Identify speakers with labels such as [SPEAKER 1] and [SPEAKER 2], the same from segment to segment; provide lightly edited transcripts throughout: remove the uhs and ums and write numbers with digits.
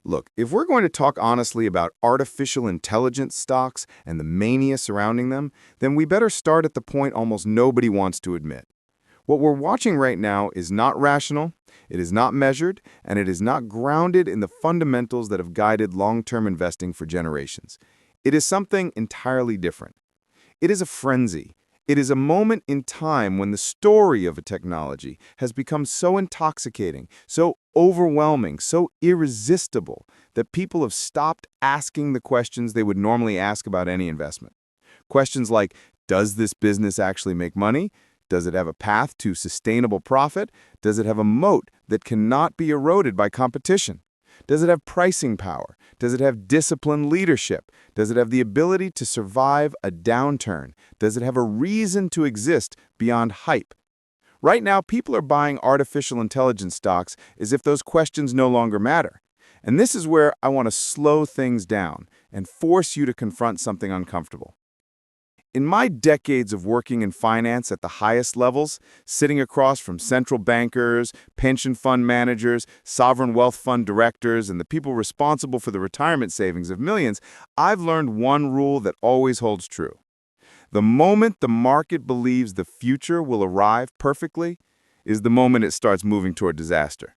[SPEAKER 1] Look, if we're going to talk honestly about artificial intelligence stocks and the mania surrounding them, then we better start at the point almost nobody wants to admit. What we're watching right now is not rational, it is not measured, and it is not grounded in the fundamentals that have guided long-term investing for generations. It is something entirely different. It is a frenzy. It is a moment in time when the story of a technology has become so intoxicating, so overwhelming, so irresistible that people have stopped asking the questions they would normally ask about any investment. Questions like, does this business actually make money? Does it have a path to sustainable profit? Does it have a moat that cannot be eroded by competition? Does it have pricing power? Does it have disciplined leadership? Does it have the ability to survive a downturn? Does it have a reason to exist beyond hype? Right now, people are buying artificial intelligence stocks as if those questions no longer matter. And this is where I want to slow things down and force you to confront something uncomfortable. In my decades of working in finance at the highest levels, sitting across from central bankers, pension fund managers, sovereign wealth fund directors, and the people responsible for the retirement savings of millions, I've learned one rule that always holds true. The moment the market believes the future will arrive perfectly is the moment it starts moving toward disaster.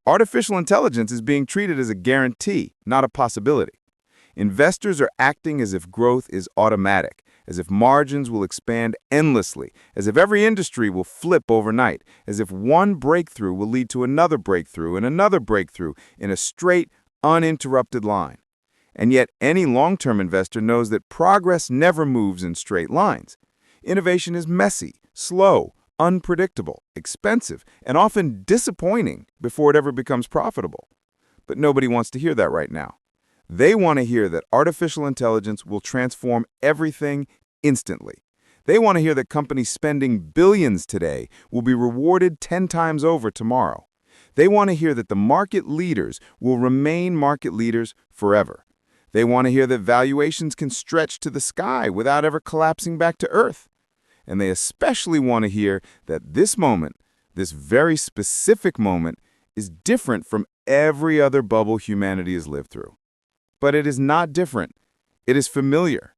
[SPEAKER 1] Artificial intelligence is being treated as a guarantee, not a possibility. Investors are acting as if growth is automatic, as if margins will expand endlessly, as if every industry will flip overnight, as if one breakthrough will lead to another breakthrough and another breakthrough in a straight, uninterrupted line. And yet, any long-term investor knows that progress never moves in straight lines. Innovation is messy, slow, unpredictable, expensive, and often disappointing before it ever becomes profitable. But nobody wants to hear that right now. They want to hear that artificial intelligence will transform everything instantly. They want to hear that companies spending billions today will be rewarded 10 times over tomorrow. They want to hear that the market leaders will remain market leaders forever. They want to hear that valuations can stretch to the sky without ever collapsing back to earth. And they especially want to hear that this moment, this very specific moment, is different from every other bubble humanity has lived through. But it is not different. It is familiar.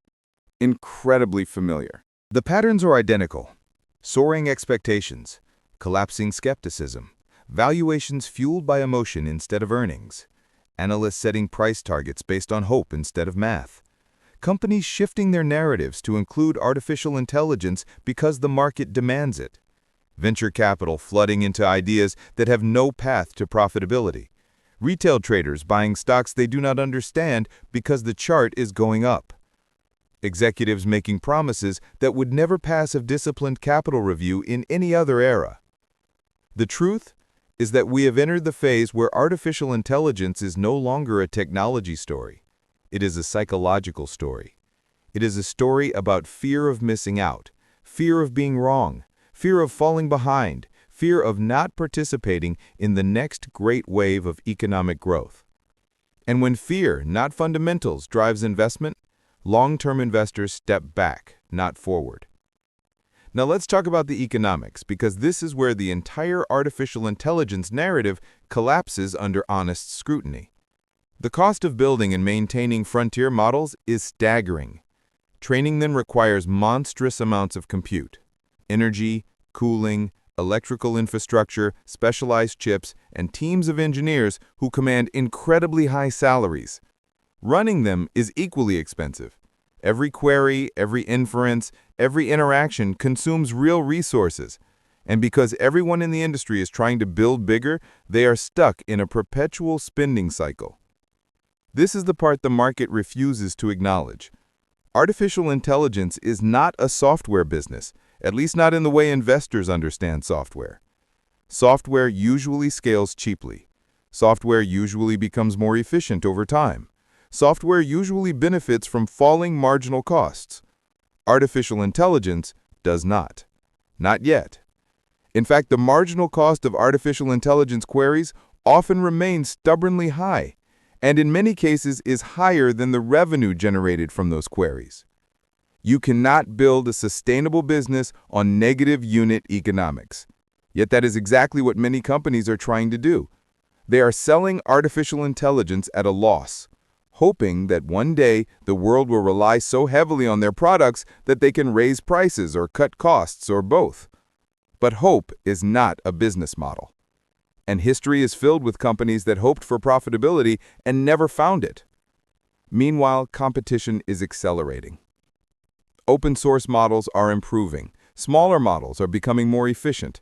[SPEAKER 1] Incredibly familiar.
[SPEAKER 2] The patterns are identical. Soaring expectations, collapsing skepticism, valuations fueled by emotion instead of earnings, analysts setting price targets based on hope instead of math, companies shifting their narratives to include artificial intelligence because the market demands it, venture capital flooding into ideas that have no path to profitability, retail traders buying stocks they do not understand because the chart is going up, executives making promises that would never pass a disciplined capital review in any other era. The truth is that we have entered the phase where artificial intelligence is no longer a technology story. It is a psychological story. It is a story about fear of missing out, fear of being wrong, fear of falling behind, fear of not participating in the next great wave of economic growth. And when fear, not fundamentals, drives investment, long-term investors step back, not forward. Now let's talk about the economics, because this is where the entire artificial intelligence narrative collapses under honest scrutiny. The cost of building and maintaining frontier models is staggering. Training them requires monstrous amounts of compute, energy, cooling, electrical infrastructure, specialized chips, and teams of engineers who command incredibly high salaries. Running them is equally expensive. Every query, every inference, every interaction consumes real resources. And because everyone in the industry is trying to build bigger, they are stuck in a perpetual spending cycle. This is the part the market refuses to acknowledge. Artificial intelligence is not a software business, at least not in the way investors understand software. Software usually scales cheaply. Software usually becomes more efficient over time. Software usually benefits from falling marginal costs. Artificial intelligence does not. Not yet. In fact, the marginal cost of artificial intelligence queries often remains stubbornly high, and in many cases is higher than the revenue generated from those queries. You cannot build a sustainable business on negative unit economics. Yet that is exactly what many companies are trying to do. They are selling artificial intelligence at a loss, hoping that one day the world will rely so heavily on their products that they can raise prices or cut costs or both. But hope is not a business model. And history is filled with companies that hoped for profitability and never found it. Meanwhile, competition is accelerating. Open source models are improving. Smaller models are becoming more efficient.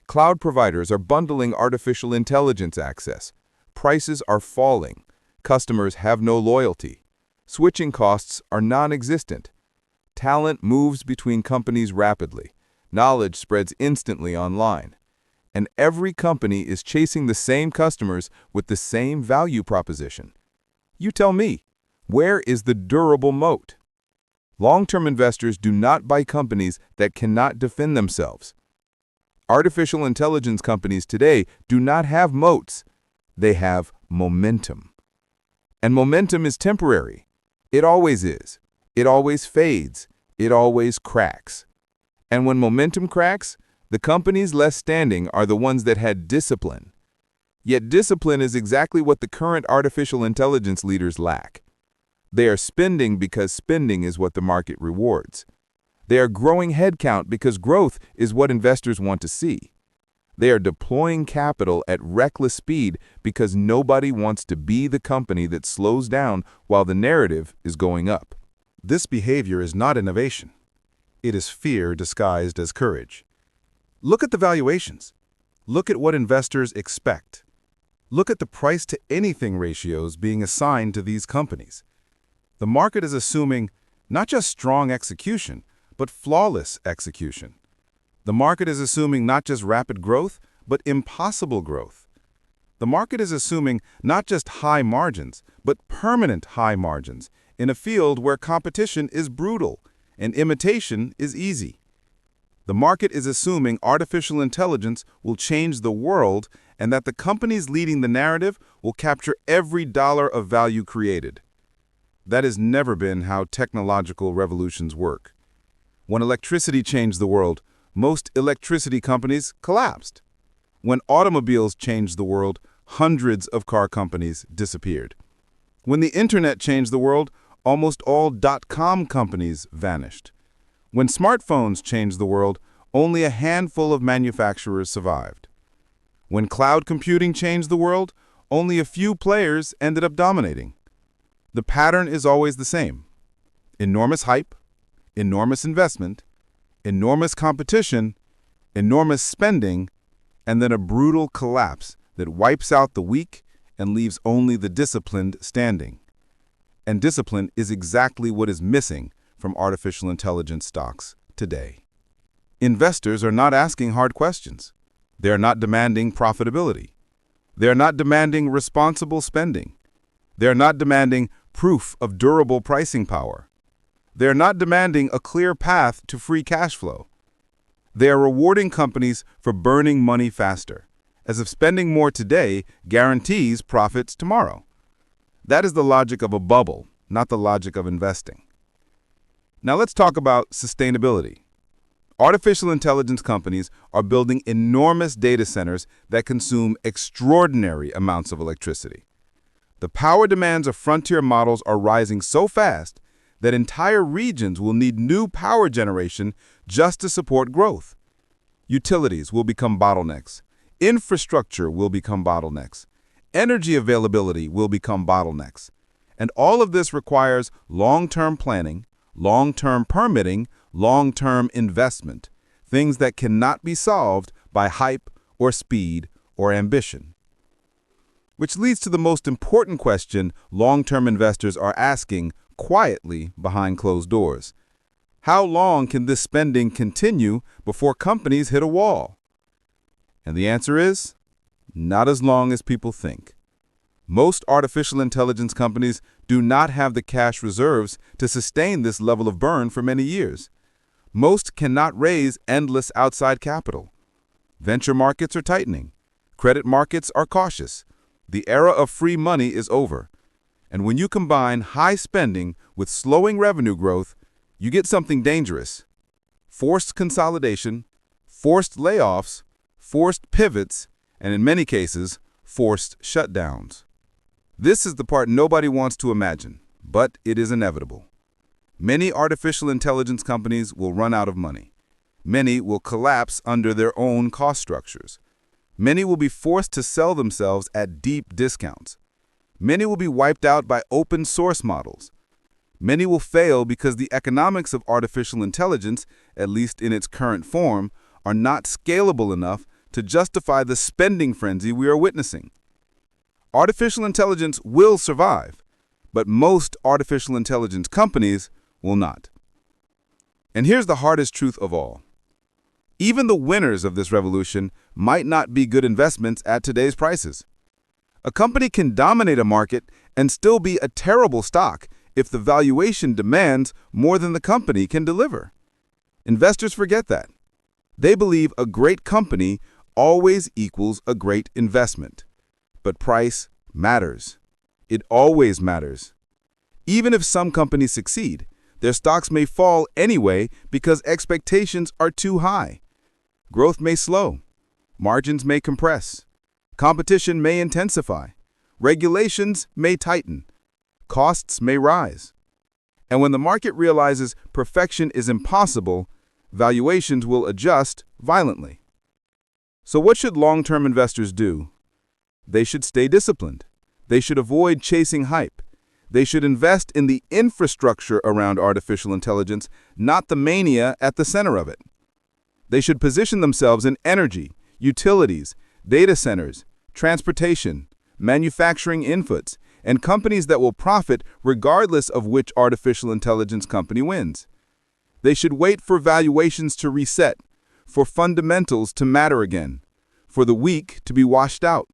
[SPEAKER 2] Cloud providers are bundling artificial intelligence access. Prices are falling. Customers have no loyalty. Switching costs are non-existent. Talent moves between companies rapidly. Knowledge spreads instantly online. And every company is chasing the same customers with the same value proposition. You tell me, where is the durable moat? Long-term investors do not buy companies that cannot defend themselves. Artificial intelligence companies today do not have moats. They have momentum. And momentum is temporary. It always is. It always fades. It always cracks. And when momentum cracks, the companies left standing are the ones that had discipline. Yet discipline is exactly what the current artificial intelligence leaders lack. They are spending because spending is what the market rewards. They are growing headcount because growth is what investors want to see. They are deploying capital at reckless speed because nobody wants to be the company that slows down while the narrative is going up.
[SPEAKER 1] This behavior is not innovation. It is fear disguised as courage. Look at the valuations. Look at what investors expect. Look at the price-to-anything ratios being assigned to these companies. The market is assuming not just strong execution, but flawless execution. The market is assuming not just rapid growth, but impossible growth. The market is assuming not just high margins, but permanent high margins in a field where competition is brutal and imitation is easy. The market is assuming artificial intelligence will change the world and that the companies leading the narrative will capture every dollar of value created. That has never been how technological revolutions work. When electricity changed the world, most electricity companies collapsed. When automobiles changed the world, hundreds of car companies disappeared. When the internet changed the world, almost all dot-com companies vanished. When smartphones changed the world, only a handful of manufacturers survived. When cloud computing changed the world, only a few players ended up dominating. The pattern is always the same. Enormous hype, enormous investment, enormous competition, enormous spending, and then a brutal collapse that wipes out the weak and leaves only the disciplined standing. And discipline is exactly what is missing from artificial intelligence stocks today. Investors are not asking hard questions. They are not demanding profitability. They are not demanding responsible spending. They are not demanding proof of durable pricing power. They are not demanding a clear path to free cash flow. They are rewarding companies for burning money faster, as if spending more today guarantees profits tomorrow. That is the logic of a bubble, not the logic of investing. Now let's talk about sustainability. Artificial intelligence companies are building enormous data centers that consume extraordinary amounts of electricity. The power demands of frontier models are rising so fast that entire regions will need new power generation just to support growth. Utilities will become bottlenecks. Infrastructure will become bottlenecks. Energy availability will become bottlenecks. And all of this requires long-term planning, long-term permitting, long-term investment, things that cannot be solved by hype or speed or ambition. Which leads to the most important question long-term investors are asking quietly behind closed doors. How long can this spending continue before companies hit a wall? And the answer is, not as long as people think. Most artificial intelligence companies do not have the cash reserves to sustain this level of burn for many years. Most cannot raise endless outside capital. Venture markets are tightening. Credit markets are cautious. The era of free money is over. And when you combine high spending with slowing revenue growth, you get something dangerous. Forced consolidation, forced layoffs, forced pivots, and in many cases,
[SPEAKER 2] forced shutdowns. This is the part nobody wants to imagine, but it is inevitable. Many artificial intelligence companies will run out of money. Many will collapse under their own cost structures. Many will be forced to sell themselves at deep discounts. Many will be wiped out by open source models. Many will fail because the economics of artificial intelligence, at least in its current form, are not scalable enough to justify the spending frenzy we are witnessing. Artificial intelligence will survive, but most artificial intelligence companies will not. And here's the hardest truth of all. Even the winners of this revolution might not be good investments at today's prices. A company can dominate a market and still be a terrible stock if the valuation demands more than the company can deliver. Investors forget that. They believe a great company always equals a great investment. But price matters. It always matters. Even if some companies succeed, their stocks may fall anyway because expectations are too high. Growth may slow. Margins may compress. Competition may intensify. Regulations may tighten. Costs may rise. And when the market realizes perfection is impossible, valuations will adjust violently. So what should long-term investors do? They should stay disciplined. They should avoid chasing hype. They should invest in the infrastructure around artificial intelligence, not the mania at the center of it. They should position themselves in energy, utilities, data centers, transportation, manufacturing inputs, and companies that will profit regardless of which artificial intelligence company wins. They should wait for valuations to reset, for fundamentals to matter again, for the weak to be washed out,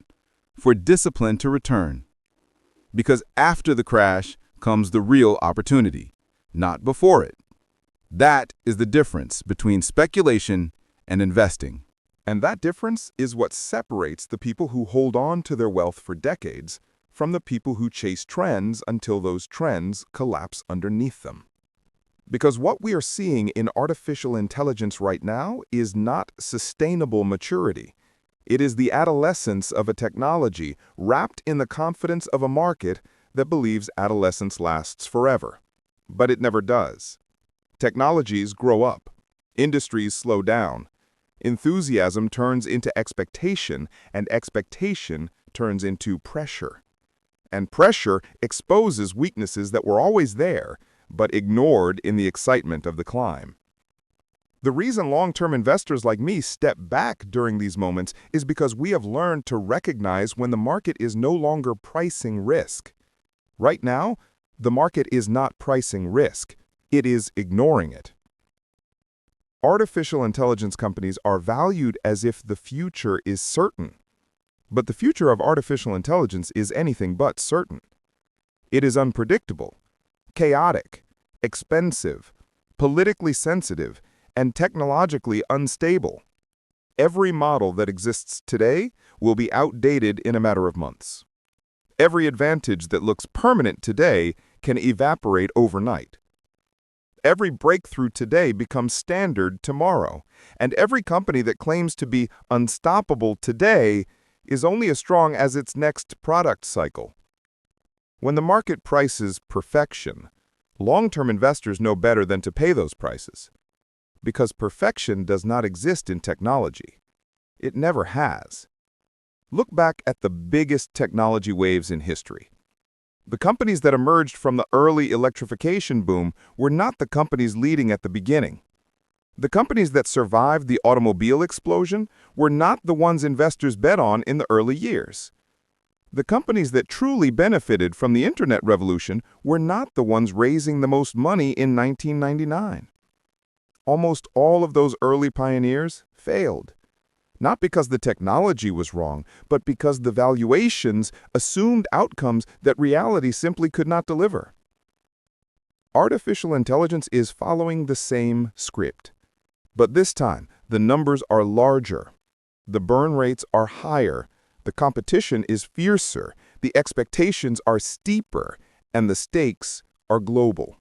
[SPEAKER 2] for discipline to return. Because after the crash comes the real opportunity, not before it. That is the difference between speculation and investing.
[SPEAKER 1] And that difference is what separates the people who hold on to their wealth for decades from the people who chase trends until those trends collapse underneath them. Because what we are seeing in artificial intelligence right now is not sustainable maturity. It is the adolescence of a technology wrapped in the confidence of a market that believes adolescence lasts forever. But it never does. Technologies grow up. Industries slow down. Enthusiasm turns into expectation, and expectation turns into pressure. And pressure exposes weaknesses that were always there, but ignored in the excitement of the climb. The reason long-term investors like me step back during these moments is because we have learned to recognize when the market is no longer pricing risk. Right now, the market is not pricing risk. It is ignoring it. Artificial intelligence companies are valued as if the future is certain. But the future of artificial intelligence is anything but certain. It is unpredictable, chaotic, expensive, politically sensitive, and technologically unstable. Every model that exists today will be outdated in a matter of months. Every advantage that looks permanent today can evaporate overnight. Every breakthrough today becomes standard tomorrow, and every company that claims to be unstoppable today is only as strong as its next product cycle. When the market prices perfection, long-term investors know better than to pay those prices. Because perfection does not exist in technology. It never has. Look back at the biggest technology waves in history. The companies that emerged from the early electrification boom were not the companies leading at the beginning. The companies that survived the automobile explosion were not the ones investors bet on in the early years. The companies that truly benefited from the internet revolution were not the ones raising the most money in 1999. Almost all of those early pioneers failed. Not because the technology was wrong, but because the valuations assumed outcomes that reality simply could not deliver. Artificial intelligence is following the same script. But this time, the numbers are larger. The burn rates are higher. The competition is fiercer. The expectations are steeper. And the stakes are global.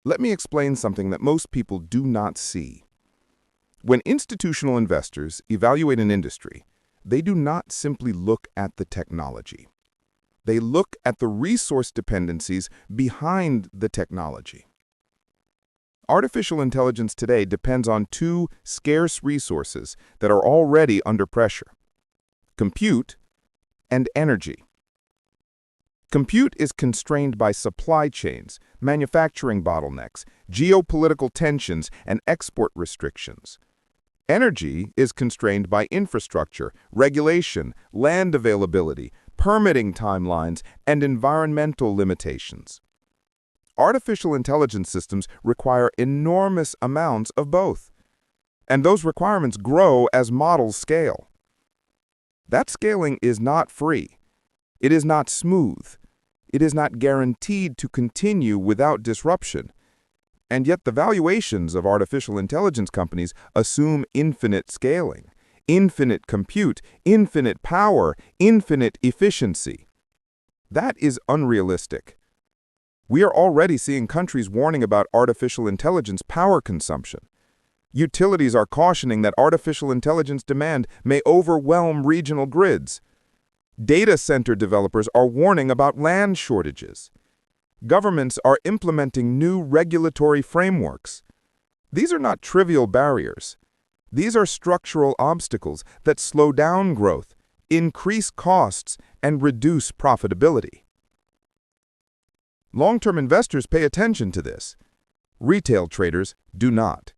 [SPEAKER 1] Let me explain something that most people do not see. When institutional investors evaluate an industry, they do not simply look at the technology. They look at the resource dependencies behind the technology. Artificial intelligence today depends on two scarce resources that are already under pressure: compute and energy. Compute is constrained by supply chains, manufacturing bottlenecks, geopolitical tensions, and export restrictions. Energy is constrained by infrastructure, regulation, land availability, permitting timelines, and environmental limitations. Artificial intelligence systems require enormous amounts of both, and those requirements grow as models scale. That scaling is not free. It is not smooth. It is not guaranteed to continue without disruption. And yet the valuations of artificial intelligence companies assume infinite scaling, infinite compute, infinite power, infinite efficiency. That is unrealistic. We are already seeing countries warning about artificial intelligence power consumption. Utilities are cautioning that artificial intelligence demand may overwhelm regional grids. Data center developers are warning about land shortages. Governments are implementing new regulatory frameworks. These are not trivial barriers. These are structural obstacles that slow down growth, increase costs, and reduce profitability. Long-term investors pay attention to this. Retail traders do not.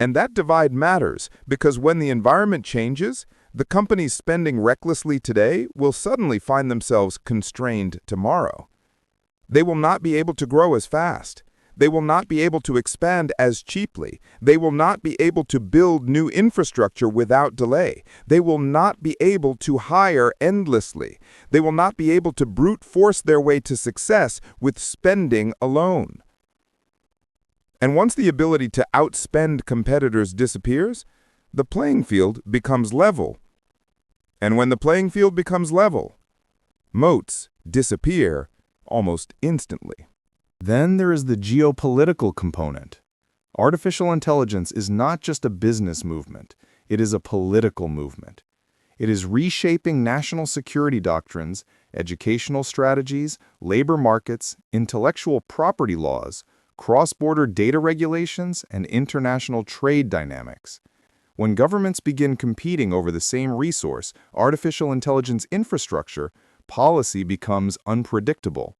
[SPEAKER 1] And that divide matters because when the environment changes, the companies spending recklessly today will suddenly find themselves constrained tomorrow. They will not be able to grow as fast. They will not be able to expand as cheaply. They will not be able to build new infrastructure without delay. They will not be able to hire endlessly. They will not be able to brute force their way to success with spending alone. And once the ability to outspend competitors disappears, the playing field becomes level. And when the playing field becomes level, moats disappear almost instantly.
[SPEAKER 3] Then there is the geopolitical component. Artificial intelligence is not just a business movement, it is a political movement. It is reshaping national security doctrines, educational strategies, labor markets, intellectual property laws, cross-border data regulations, and international trade dynamics. When governments begin competing over the same resource, artificial intelligence infrastructure, policy becomes unpredictable.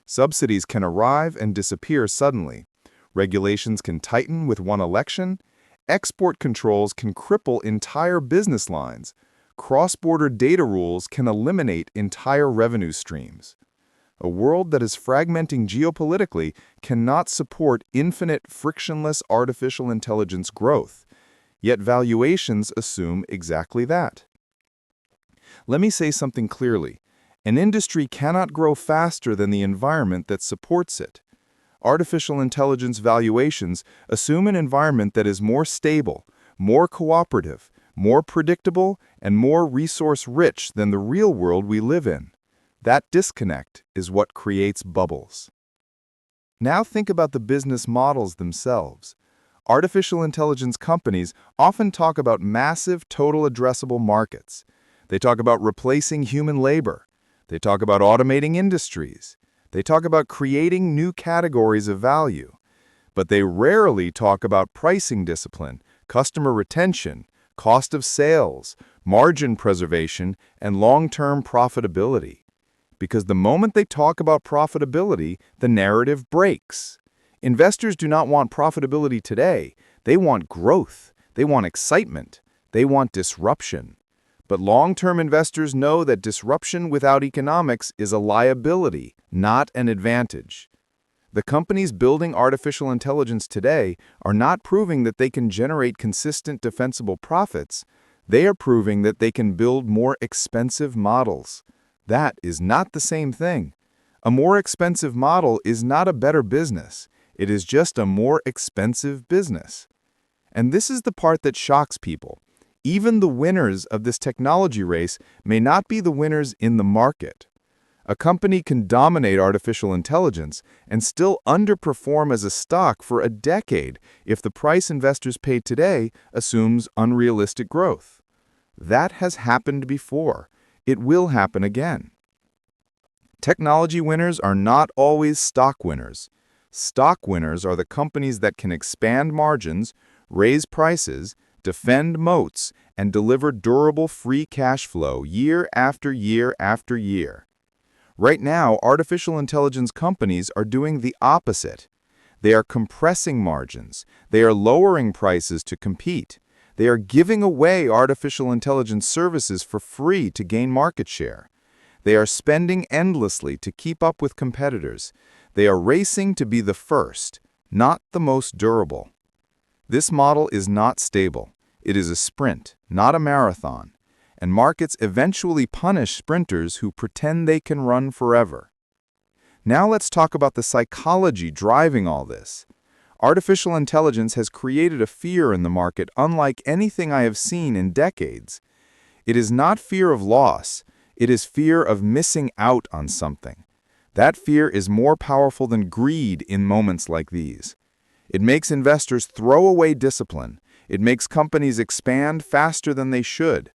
[SPEAKER 3] Subsidies can arrive and disappear suddenly. Regulations can tighten with one election. Export controls can cripple entire business lines. Cross-border data rules can eliminate entire revenue streams. A world that is fragmenting geopolitically cannot support infinite frictionless artificial intelligence growth. Yet valuations assume exactly that. Let me say something clearly. An industry cannot grow faster than the environment that supports it. Artificial intelligence valuations assume an environment that is more stable, more cooperative, more predictable, and more resource-rich than the real world we live in. That disconnect is what creates bubbles. Now think about the business models themselves. Artificial intelligence companies often talk about massive total addressable markets. They talk about replacing human labor. They talk about automating industries. They talk about creating new categories of value. But they rarely talk about pricing discipline, customer retention, cost of sales, margin preservation, and long-term profitability. Because the moment they talk about profitability, the narrative breaks. Investors do not want profitability today. They want growth. They want excitement. They want disruption. But long-term investors know that disruption without economics is a liability, not an advantage. The companies building artificial intelligence today are not proving that they can generate consistent defensible profits. They are proving that they can build more expensive models. That is not the same thing. A more expensive model is not a better business. It is just a more expensive business. And this is the part that shocks people. Even the winners of this technology race may not be the winners in the market. A company can dominate artificial intelligence and still underperform as a stock for a decade if the price investors pay today assumes unrealistic growth.
[SPEAKER 1] That has happened before. It will happen again. Technology winners are not always stock winners. Stock winners are the companies that can expand margins, raise prices, defend moats, and deliver durable free cash flow year after year after year. Right now, artificial intelligence companies are doing the opposite. They are compressing margins. They are lowering prices to compete. They are giving away artificial intelligence services for free to gain market share. They are spending endlessly to keep up with competitors. They are racing to be the first, not the most durable. This model is not stable. It is a sprint, not a marathon. And markets eventually punish sprinters who pretend they can run forever. Now let's talk about the psychology driving all this. Artificial intelligence has created a fear in the market unlike anything I have seen in decades. It is not fear of loss. It is fear of missing out on something. That fear is more powerful than greed in moments like these. It makes investors throw away discipline. It makes companies expand faster than they should.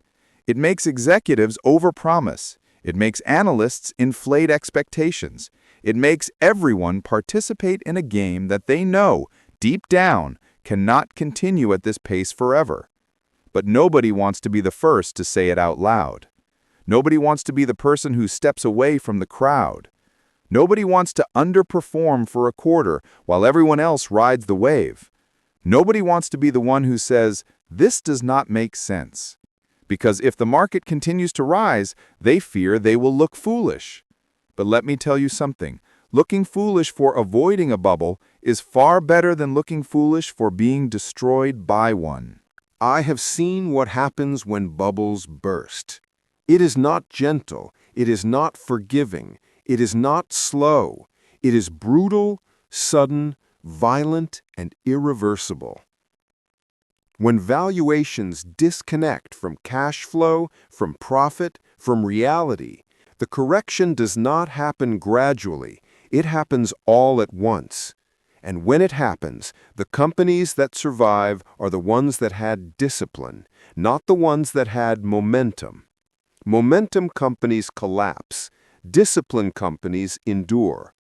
[SPEAKER 1] It makes executives overpromise. It makes analysts inflate expectations. It makes everyone participate in a game that they know, deep down, cannot continue at this pace forever. But nobody wants to be the first to say it out loud. Nobody wants to be the person who steps away from the crowd. Nobody wants to underperform for a quarter while everyone else rides the wave. Nobody wants to be the one who says, "This does not make sense." Because if the market continues to rise, they fear they will look foolish. But let me tell you something. Looking foolish for avoiding a bubble is far better than looking foolish for being destroyed by one.
[SPEAKER 4] I have seen what happens when bubbles burst. It is not gentle. It is not forgiving. It is not slow. It is brutal, sudden, violent, and irreversible. When valuations disconnect from cash flow, from profit, from reality, the correction does not happen gradually. It happens all at once. And when it happens, the companies that survive are the ones that had discipline, not the ones that had momentum. Momentum companies collapse. Discipline companies endure.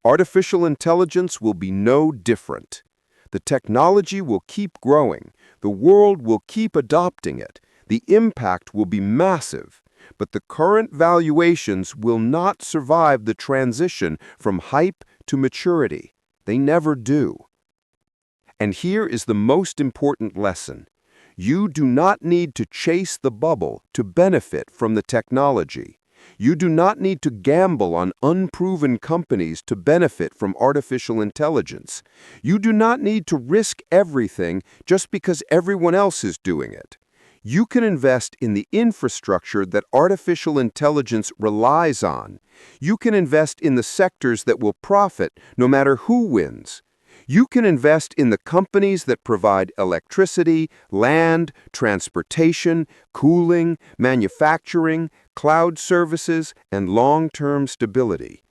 [SPEAKER 4] Artificial intelligence will be no different. The technology will keep growing. The world will keep adopting it. The impact will be massive. But the current valuations will not survive the transition from hype to maturity. They never do. And here is the most important lesson. You do not need to chase the bubble to benefit from the technology. You do not need to gamble on unproven companies to benefit from artificial intelligence. You do not need to risk everything just because everyone else is doing it. You can invest in the infrastructure that artificial intelligence relies on. You can invest in the sectors that will profit no matter who wins. You can invest in the companies that provide electricity, land, transportation, cooling, manufacturing, cloud services, and long-term stability.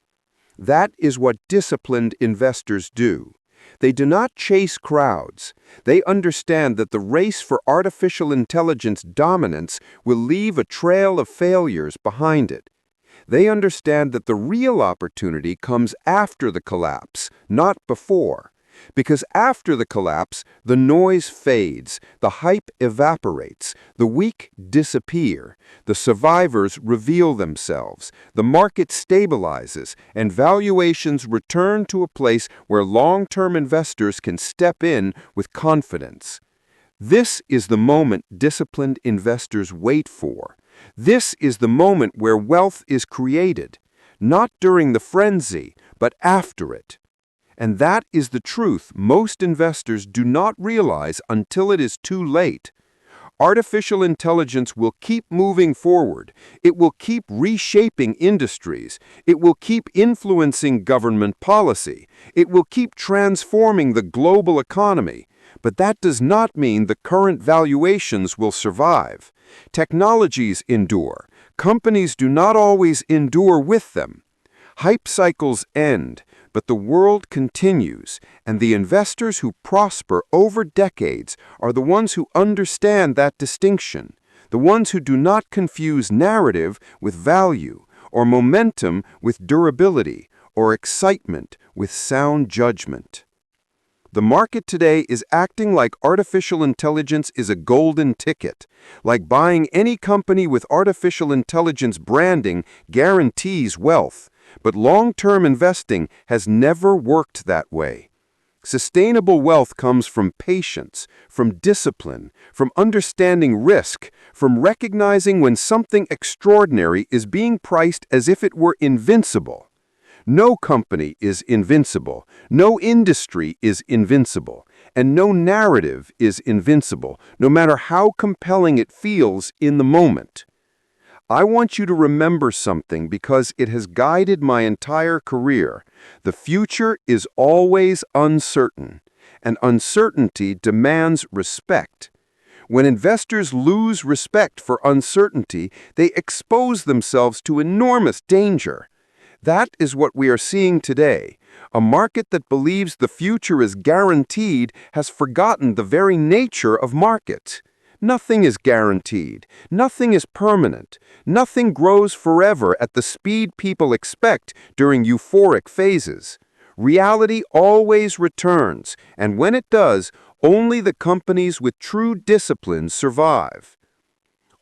[SPEAKER 4] That is what disciplined investors do. They do not chase crowds. They understand that the race for artificial intelligence dominance will leave a trail of failures behind it. They understand that the real opportunity comes after the collapse, not before. Because after the collapse, the noise fades, the hype evaporates, the weak disappear, the survivors reveal themselves, the market stabilizes, and valuations return to a place where long-term investors can step in with confidence. This is the moment disciplined investors wait for. This is the moment where wealth is created, not during the frenzy, but after it. And that is the truth most investors do not realize until it is too late. Artificial intelligence will keep moving forward. It will keep reshaping industries. It will keep influencing government policy. It will keep transforming the global economy. But that does not mean the current valuations will survive. Technologies endure. Companies do not always endure with them. Hype cycles end. But the world continues, and the investors who prosper over decades are the ones who understand that distinction. the ones who do not confuse narrative with value, or momentum with durability, or excitement with sound judgment. The market today is acting like artificial intelligence is a golden ticket, like buying any company with artificial intelligence branding guarantees wealth, but long-term investing has never worked that way. Sustainable wealth comes from patience, from discipline, from understanding risk, from recognizing when something extraordinary is being priced as if it were invincible. No company is invincible, no industry is invincible, and no narrative is invincible, no matter how compelling it feels in the moment. I want you to remember something because it has guided my entire career. The future is always uncertain, and uncertainty demands respect. When investors lose respect for uncertainty, they expose themselves to enormous danger. That is what we are seeing today. A market that believes the future is guaranteed has forgotten the very nature of markets. Nothing is guaranteed. Nothing is permanent. Nothing grows forever at the speed people expect during euphoric phases. Reality always returns, and when it does, only the companies with true discipline survive.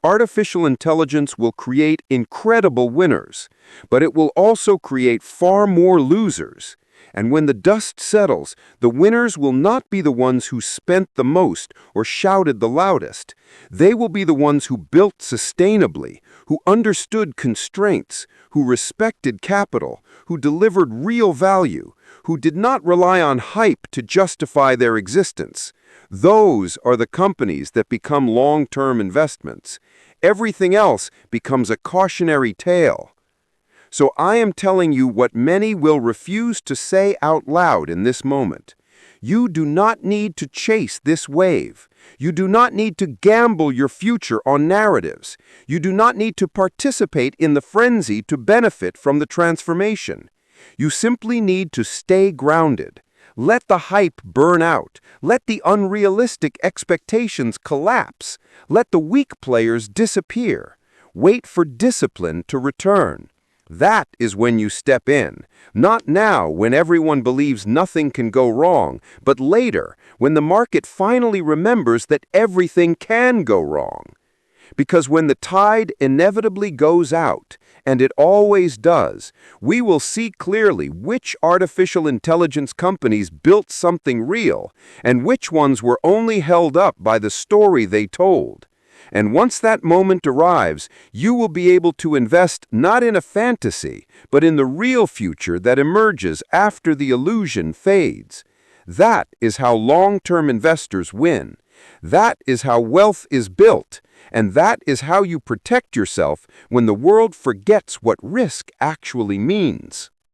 [SPEAKER 4] Artificial intelligence will create incredible winners, but it will also create far more losers. And when the dust settles, the winners will not be the ones who spent the most or shouted the loudest. They will be the ones who built sustainably, who understood constraints, who respected capital, who delivered real value, who did not rely on hype to justify their existence. Those are the companies that become long-term investments. Everything else becomes a cautionary tale. So I am telling you what many will refuse to say out loud in this moment. You do not need to chase this wave. You do not need to gamble your future on narratives. You do not need to participate in the frenzy to benefit from the transformation. You simply need to stay grounded. Let the hype burn out. Let the unrealistic expectations collapse. Let the weak players disappear. Wait for discipline to return. That is when you step in. Not now, when everyone believes nothing can go wrong, but later, when the market finally remembers that everything can go wrong. Because when the tide inevitably goes out, and it always does, we will see clearly which artificial intelligence companies built something real, and which ones were only held up by the story they told. And once that moment arrives, you will be able to invest not in a fantasy, but in the real future that emerges after the illusion fades. That is how long-term investors win. That is how wealth is built. And that is how you protect yourself when the world forgets what risk actually means.